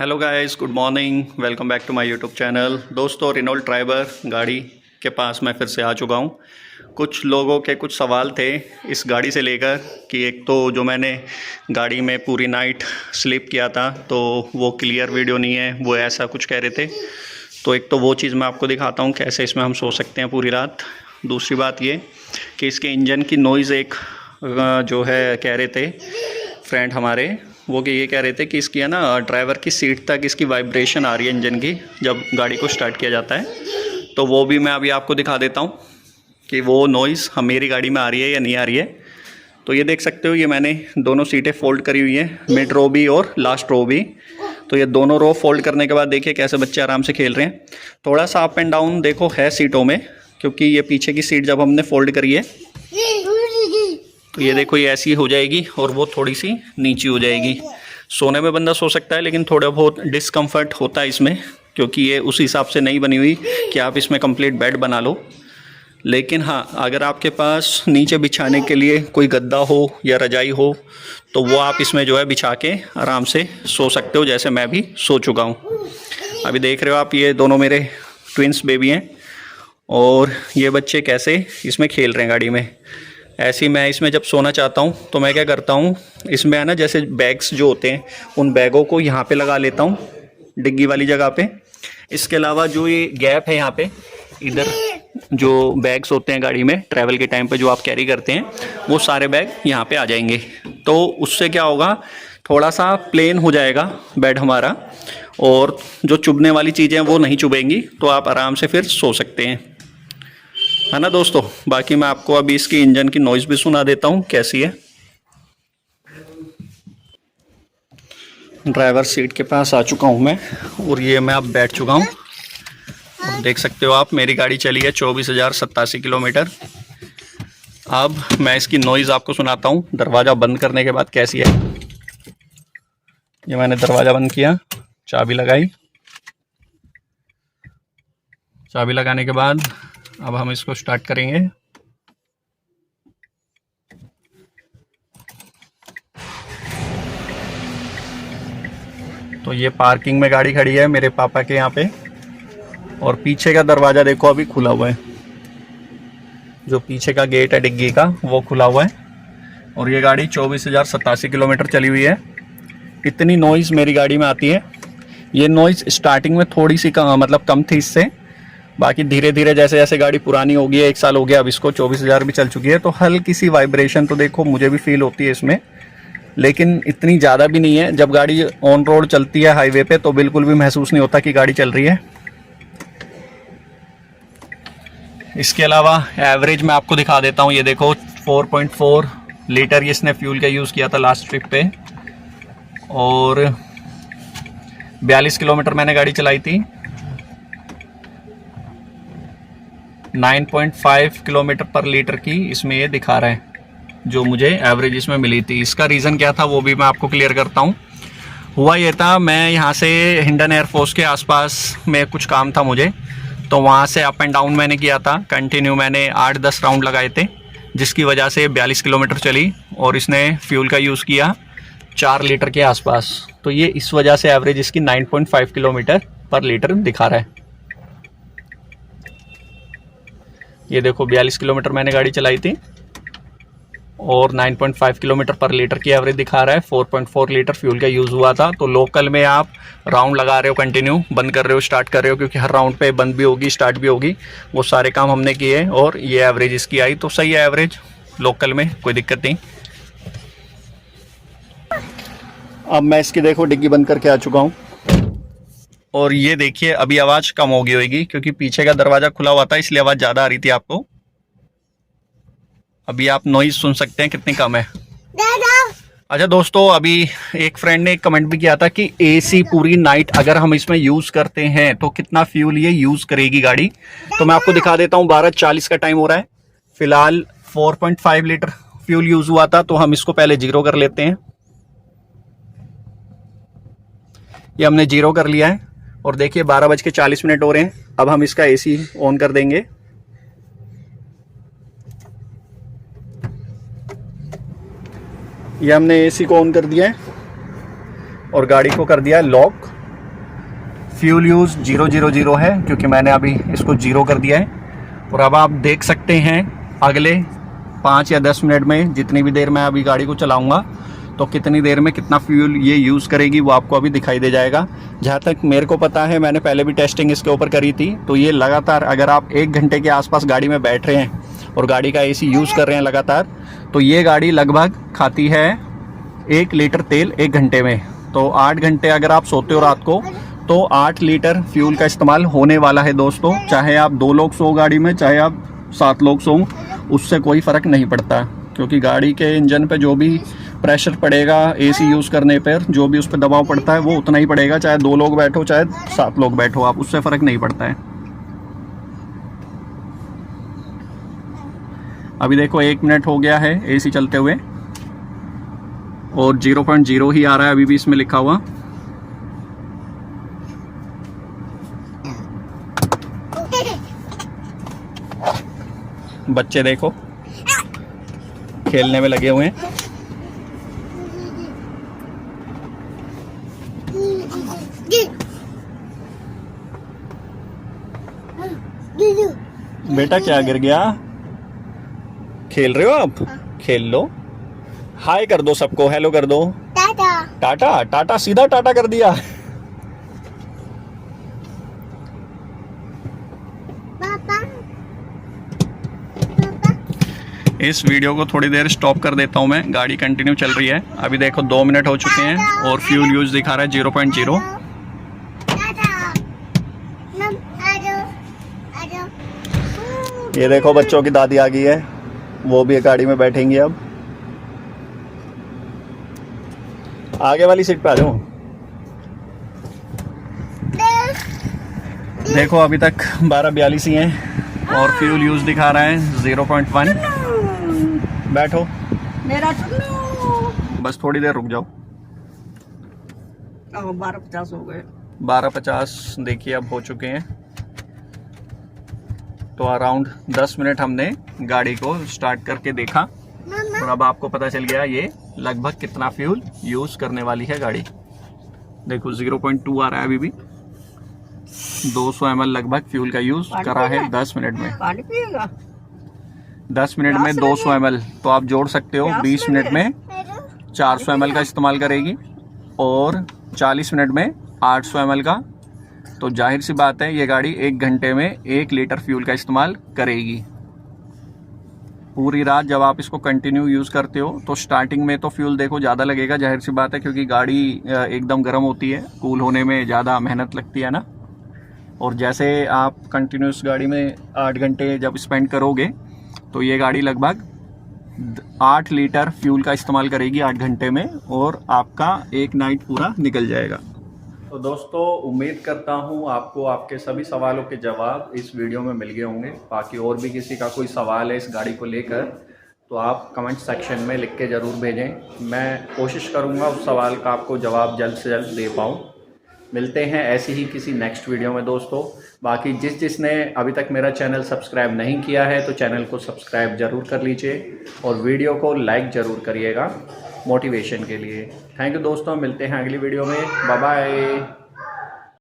Hello guys, good morning. Welcome back to my YouTube channel. दोस्तों, Renault Triber गाड़ी के पास मैं फिर से आ चुका हूँ। कुछ लोगों के कुछ सवाल थे इस गाड़ी से लेकर कि एक तो जो मैंने गाड़ी में पूरी नाइट स्लीप किया था तो वो क्लियर वीडियो नहीं है, वो ऐसा कुछ कह रहे थे। तो एक तो वो चीज़ मैं आपको दिखाता हूँ कैसे इसमें हम सो सकते हैं पूरी रात। दूसरी बात ये कि इसके इंजन की नॉइज़ एक जो है कह रहे थे फ्रेंड हमारे, वो कि ये कह रहे थे कि इसकी है ना ड्राइवर की सीट तक इसकी वाइब्रेशन आ रही है इंजन की जब गाड़ी को स्टार्ट किया जाता है। तो वो भी मैं अभी आपको दिखा देता हूँ कि वो नॉइज़ हम मेरी गाड़ी में आ रही है या नहीं आ रही है। तो ये देख सकते हो, ये मैंने दोनों सीटें फ़ोल्ड करी हुई हैं, मिड रो भी और लास्ट रो भी। तो ये दोनों रो फोल्ड करने के बाद देखिए कैसे बच्चे आराम से खेल रहे हैं। थोड़ा सा अप एंड डाउन देखो है सीटों में, क्योंकि ये पीछे की सीट जब हमने फोल्ड करी है तो ये देखो ये ऐसी हो जाएगी और वो थोड़ी सी नीची हो जाएगी। सोने में बंदा सो सकता है, लेकिन थोड़ा बहुत डिस्कम्फर्ट होता है इसमें, क्योंकि ये उस हिसाब से नहीं बनी हुई कि आप इसमें कंप्लीट बेड बना लो। लेकिन हाँ, अगर आपके पास नीचे बिछाने के लिए कोई गद्दा हो या रजाई हो तो वो आप इसमें जो है बिछा के आराम से सो सकते हो, जैसे मैं भी सो चुका हूँ। अभी देख रहे हो आप, ये दोनों मेरे ट्विंस बेबी हैं और ये बच्चे कैसे इसमें खेल रहे हैं गाड़ी में। ऐसे ही मैं इसमें जब सोना चाहता हूँ तो मैं क्या करता हूँ, इसमें है ना जैसे बैग्स जो होते हैं उन बैगों को यहाँ पे लगा लेता हूँ डिग्गी वाली जगह पे। इसके अलावा जो ये गैप है यहाँ पे, इधर जो बैग्स होते हैं गाड़ी में ट्रैवल के टाइम पे जो आप कैरी करते हैं, वो सारे बैग यहाँ पे आ जाएंगे। तो उससे क्या होगा, थोड़ा सा प्लेन हो जाएगा बेड हमारा और जो चुभने वाली चीज़ें वो नहीं चुभेंगी, तो आप आराम से फिर सो सकते हैं, है ना दोस्तों। बाकी मैं आपको अभी इसकी इंजन की नॉइज़ भी सुना देता हूँ कैसी है। ड्राइवर सीट के पास आ चुका हूँ मैं और ये मैं अब बैठ चुका हूँ। देख सकते हो आप, मेरी गाड़ी चली है 24,087 किलोमीटर। अब मैं इसकी नॉइज़ आपको सुनाता हूँ दरवाज़ा बंद करने के बाद कैसी है। ये मैंने दरवाज़ा बंद किया, चाबी लगाई, चाबी लगाने के बाद अब हम इसको स्टार्ट करेंगे। तो ये पार्किंग में गाड़ी खड़ी है मेरे पापा के यहाँ पे, और पीछे का दरवाज़ा देखो अभी खुला हुआ है, जो पीछे का गेट है डिग्गी का वो खुला हुआ है। और ये गाड़ी 24,087 किलोमीटर चली हुई है। इतनी नॉइज़ मेरी गाड़ी में आती है। ये नॉइज़ स्टार्टिंग में थोड़ी सी मतलब कम थी इससे, बाकी धीरे धीरे जैसे जैसे गाड़ी पुरानी हो गई है, 1 साल हो गया अब इसको, 24,000 भी चल चुकी है, तो हल्की सी वाइब्रेशन तो देखो मुझे भी फील होती है इसमें, लेकिन इतनी ज़्यादा भी नहीं है। जब गाड़ी ऑन रोड चलती है हाईवे पे तो बिल्कुल भी महसूस नहीं होता कि गाड़ी चल रही है। इसके अलावा एवरेज मैं आपको दिखा देता हूँ। ये देखो 4.4 लीटर ये इसने फ्यूल का यूज़ किया था लास्ट ट्रिप पे, और 42 किलोमीटर मैंने गाड़ी चलाई थी। 9.5 किलोमीटर पर लीटर की इसमें ये दिखा रहा है जो मुझे एवरेज इसमें मिली थी। इसका रीज़न क्या था वो भी मैं आपको क्लियर करता हूँ। हुआ ये था, मैं यहाँ से हिंडन एयरफोर्स के आसपास में कुछ काम था मुझे, तो वहाँ से अप एंड डाउन मैंने किया था कंटिन्यू। मैंने 8-10 राउंड लगाए थे, जिसकी वजह से 42 किलोमीटर चली और इसने फ्यूल का यूज़ किया 4 लीटर के आसपास। तो ये इस वजह से एवरेज इसकी 9.5 किलोमीटर पर लीटर दिखा रहा है। ये देखो 42 किलोमीटर मैंने गाड़ी चलाई थी और 9.5 किलोमीटर पर लीटर की एवरेज दिखा रहा है। 4.4 लीटर फ्यूल का यूज़ हुआ था। तो लोकल में आप राउंड लगा रहे हो कंटिन्यू, बंद कर रहे हो स्टार्ट कर रहे हो, क्योंकि हर राउंड पे बंद भी होगी स्टार्ट भी होगी, वो सारे काम हमने किए और ये एवरेज इसकी आई। तो सही है एवरेज, लोकल में कोई दिक्कत नहीं। अब मैं इसकी देखो डिग्गी बंद करके आ चुका हूँ और ये देखिए अभी आवाज़ कम हो गई होगी, क्योंकि पीछे का दरवाज़ा खुला हुआ था इसलिए आवाज़ ज़्यादा आ रही थी आपको। अभी आप नॉइज़ सुन सकते हैं कितनी कम है। अच्छा दोस्तों, अभी एक फ्रेंड ने एक कमेंट भी किया था कि एसी पूरी नाइट अगर हम इसमें यूज़ करते हैं तो कितना फ्यूल ये यूज़ करेगी गाड़ी। तो मैं आपको दिखा देता हूँ। 12:40 का टाइम हो रहा है। फिलहाल 4.5 लीटर फ्यूल यूज़ हुआ था, तो हम इसको पहले 0 कर लेते हैं। ये हमने 0 कर लिया है और देखिए 12:40 हो रहे हैं। अब हम इसका एसी ऑन कर देंगे। ये हमने एसी को ऑन कर दिया है और गाड़ी को कर दिया है लॉक। फ्यूल यूज़ 000 है क्योंकि मैंने अभी इसको 0 कर दिया है। और अब आप देख सकते हैं अगले 5 या 10 मिनट में, जितनी भी देर मैं अभी गाड़ी को चलाऊँगा, तो कितनी देर में कितना फ्यूल ये यूज़ करेगी वो आपको अभी दिखाई दे जाएगा। जहाँ तक मेरे को पता है, मैंने पहले भी टेस्टिंग इसके ऊपर करी थी, तो ये लगातार अगर आप 1 घंटे के आसपास गाड़ी में बैठ रहे हैं और गाड़ी का एसी यूज़ कर रहे हैं लगातार, तो ये गाड़ी लगभग खाती है 1 लीटर तेल 1 घंटे में। तो 8 घंटे अगर आप सोते हो रात को, तो 8 लीटर फ्यूल का इस्तेमाल होने वाला है दोस्तों। चाहे आप 2 लोग सो गाड़ी में, चाहे आप 7 लोग सो, उससे कोई फ़र्क नहीं पड़ता, क्योंकि गाड़ी के इंजन पे जो भी प्रेशर पड़ेगा एसी यूज़ करने पर, जो भी उस पर दबाव पड़ता है वो उतना ही पड़ेगा, चाहे 2 लोग बैठो चाहे 7 लोग बैठो आप, उससे फ़र्क नहीं पड़ता है। अभी देखो 1 मिनट हो गया है एसी चलते हुए और 0.0 ही आ रहा है अभी भी इसमें लिखा हुआ। बच्चे देखो खेलने में लगे हुए हैं। बेटा क्या गिर गया? खेल रहे हो आप? खेल लो। हाय कर दो सबको, हेलो कर दो। टाटा टाटा टाटा, सीधा टाटा कर दिया। पापा इस वीडियो को थोड़ी देर स्टॉप कर देता हूं मैं, गाड़ी कंटिन्यू चल रही है। अभी देखो 2 मिनट हो चुके हैं और फ्यूल यूज दिखा रहा है 0.0। ये देखो बच्चों की दादी आ गई है, वो भी गाड़ी में बैठेंगी अब। आगे वाली सीट पे आ जाओ। देखो अभी तक 12:42 ही हैं और फ्यूल यूज दिखा रहा है 0.1। बैठो मेरा चुन्नू। बस थोड़ी देर रुक जाओ। 12:50 हो गए। 12:50 देखिए अब हो चुके हैं। तो अराउंड 10 मिनट हमने गाड़ी को स्टार्ट करके देखा और अब आपको पता चल गया ये लगभग कितना फ्यूल यूज करने वाली है गाड़ी। देखो 0.2 आ रहा है अभी भी। 200 ml लगभग फ्यूल का यूज करा है 10 मिनट में। पानी पिएगा? 10 मिनट में 200 ml, तो आप जोड़ सकते हो 20 मिनट में 400 ml का इस्तेमाल करेगी और 40 मिनट में 800 ml का। तो जाहिर सी बात है ये गाड़ी 1 घंटे में 1 लीटर फ्यूल का इस्तेमाल करेगी। पूरी रात जब आप इसको कंटिन्यू यूज़ करते हो तो स्टार्टिंग में तो फ्यूल देखो ज़्यादा लगेगा, जाहिर सी बात है, क्योंकि गाड़ी एकदम गर्म होती है, कूल होने में ज़्यादा मेहनत लगती है ना। और जैसे आप कंटिन्यूस गाड़ी में 8 घंटे जब स्पेंड करोगे तो ये गाड़ी लगभग 8 लीटर फ्यूल का इस्तेमाल करेगी 8 घंटे में और आपका एक नाइट पूरा निकल जाएगा। तो दोस्तों उम्मीद करता हूँ आपको आपके सभी सवालों के जवाब इस वीडियो में मिल गए होंगे। बाकी और भी किसी का कोई सवाल है इस गाड़ी को लेकर तो आप कमेंट सेक्शन में लिख के ज़रूर भेजें। मैं कोशिश करूँगा उस सवाल का आपको जवाब जल्द से जल्द दे पाऊँ। मिलते हैं ऐसी ही किसी नेक्स्ट वीडियो में दोस्तों। बाकी जिसने अभी तक मेरा चैनल सब्सक्राइब नहीं किया है तो चैनल को सब्सक्राइब ज़रूर कर लीजिए और वीडियो को लाइक ज़रूर करिएगा मोटिवेशन के लिए। थैंक यू दोस्तों, मिलते हैं अगली वीडियो में। Bye bye.